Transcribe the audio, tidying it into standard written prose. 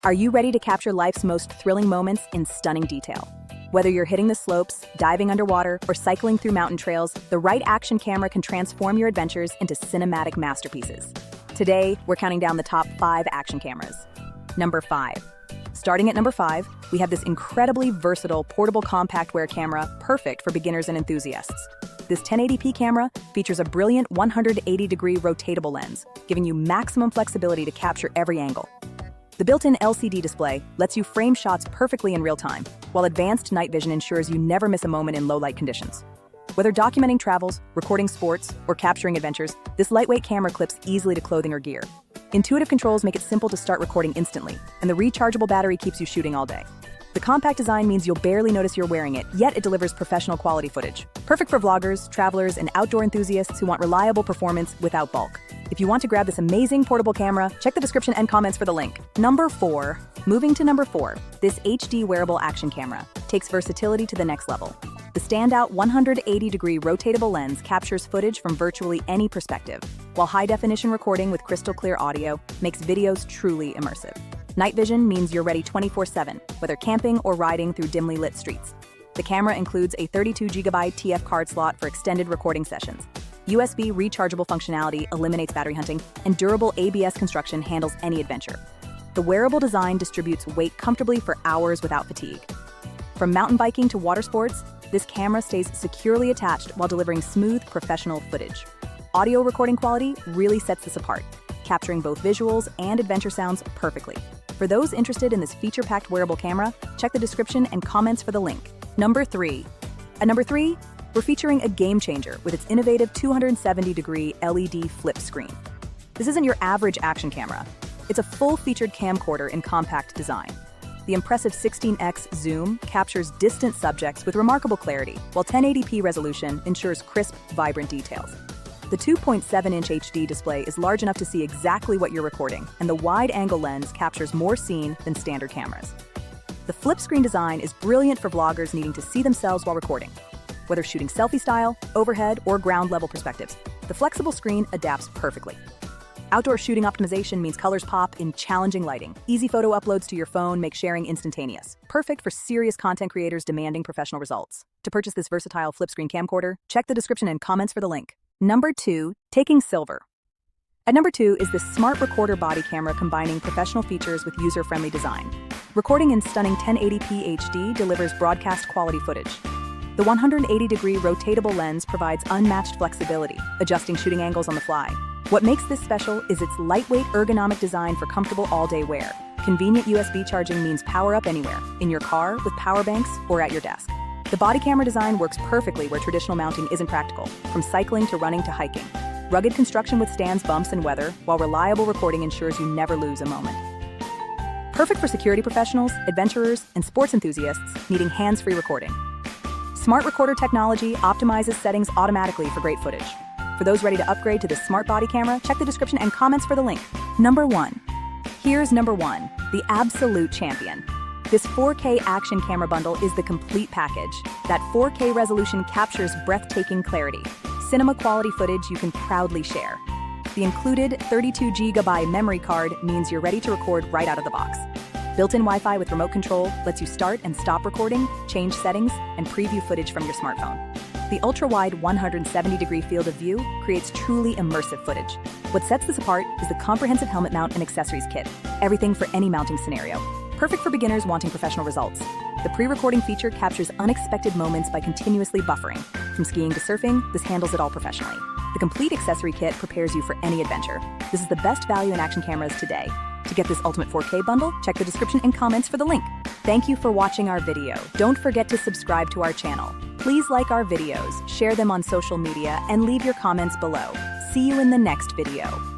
Are you ready to capture life's most thrilling moments in stunning detail? Whether you're hitting the slopes, diving underwater, or cycling through mountain trails, the right action camera can transform your adventures into cinematic masterpieces. Today, we're counting down the top 5 action cameras. Number 5. Starting at number 5, we have this incredibly versatile portable compact wear camera, perfect for beginners and enthusiasts. This 1080p camera features a brilliant 180-degree rotatable lens, giving you maximum flexibility to capture every angle. The built-in LCD display lets you frame shots perfectly in real time, while advanced night vision ensures you never miss a moment in low-light conditions. Whether documenting travels, recording sports, or capturing adventures, this lightweight camera clips easily to clothing or gear. Intuitive controls make it simple to start recording instantly, and the rechargeable battery keeps you shooting all day. The compact design means you'll barely notice you're wearing it, yet it delivers professional quality footage. Perfect for vloggers, travelers, and outdoor enthusiasts who want reliable performance without bulk. If you want to grab this amazing portable camera, check the description and comments for the link. Number 4. Moving to number 4, this HD wearable action camera takes versatility to the next level. The standout 180-degree rotatable lens captures footage from virtually any perspective, while high-definition recording with crystal-clear audio makes videos truly immersive. Night vision means you're ready 24/7, whether camping or riding through dimly lit streets. The camera includes a 32GB TF card slot for extended recording sessions. USB rechargeable functionality eliminates battery hunting, and durable ABS construction handles any adventure. The wearable design distributes weight comfortably for hours without fatigue. From mountain biking to water sports, this camera stays securely attached while delivering smooth, professional footage. Audio recording quality really sets this apart, capturing both visuals and adventure sounds perfectly. For those interested in this feature-packed wearable camera, check the description and comments for the link. Number 3. At number 3, we're featuring a game changer with its innovative 270-degree LED flip screen. This isn't your average action camera. It's a full-featured camcorder in compact design. The impressive 16x zoom captures distant subjects with remarkable clarity, while 1080p resolution ensures crisp, vibrant details. The 2.7-inch HD display is large enough to see exactly what you're recording, and the wide-angle lens captures more scene than standard cameras. The flip screen design is brilliant for vloggers needing to see themselves while recording. Whether shooting selfie style, overhead, or ground-level perspectives, the flexible screen adapts perfectly. Outdoor shooting optimization means colors pop in challenging lighting. Easy photo uploads to your phone make sharing instantaneous. Perfect for serious content creators demanding professional results. To purchase this versatile flip screen camcorder, check the description and comments for the link. Number 2, taking silver. At number 2 is this smart recorder body camera combining professional features with user-friendly design. Recording in stunning 1080p HD delivers broadcast quality footage. The 180-degree rotatable lens provides unmatched flexibility, adjusting shooting angles on the fly. What makes this special is its lightweight ergonomic design for comfortable all-day wear. Convenient USB charging means power up anywhere, in your car, with power banks, or at your desk. The body camera design works perfectly where traditional mounting isn't practical, from cycling to running to hiking. Rugged construction withstands bumps and weather, while reliable recording ensures you never lose a moment. Perfect for security professionals, adventurers, and sports enthusiasts needing hands-free recording. Smart recorder technology optimizes settings automatically for great footage. For those ready to upgrade to this smart body camera, check the description and comments for the link. Number 1. Here's number 1, the absolute champion. This 4K action camera bundle is the complete package. That 4K resolution captures breathtaking clarity, cinema-quality footage you can proudly share. The included 32GB memory card means you're ready to record right out of the box. Built-in Wi-Fi with remote control lets you start and stop recording, change settings, and preview footage from your smartphone. The ultra-wide 170-degree field of view creates truly immersive footage. What sets this apart is the comprehensive helmet mount and accessories kit, everything for any mounting scenario. Perfect for beginners wanting professional results. The pre-recording feature captures unexpected moments by continuously buffering. From skiing to surfing, this handles it all professionally. The complete accessory kit prepares you for any adventure. This is the best value in action cameras today. To get this ultimate 4K bundle, check the description and comments for the link. Thank you for watching our video. Don't forget to subscribe to our channel. Please like our videos, share them on social media, and leave your comments below. See you in the next video.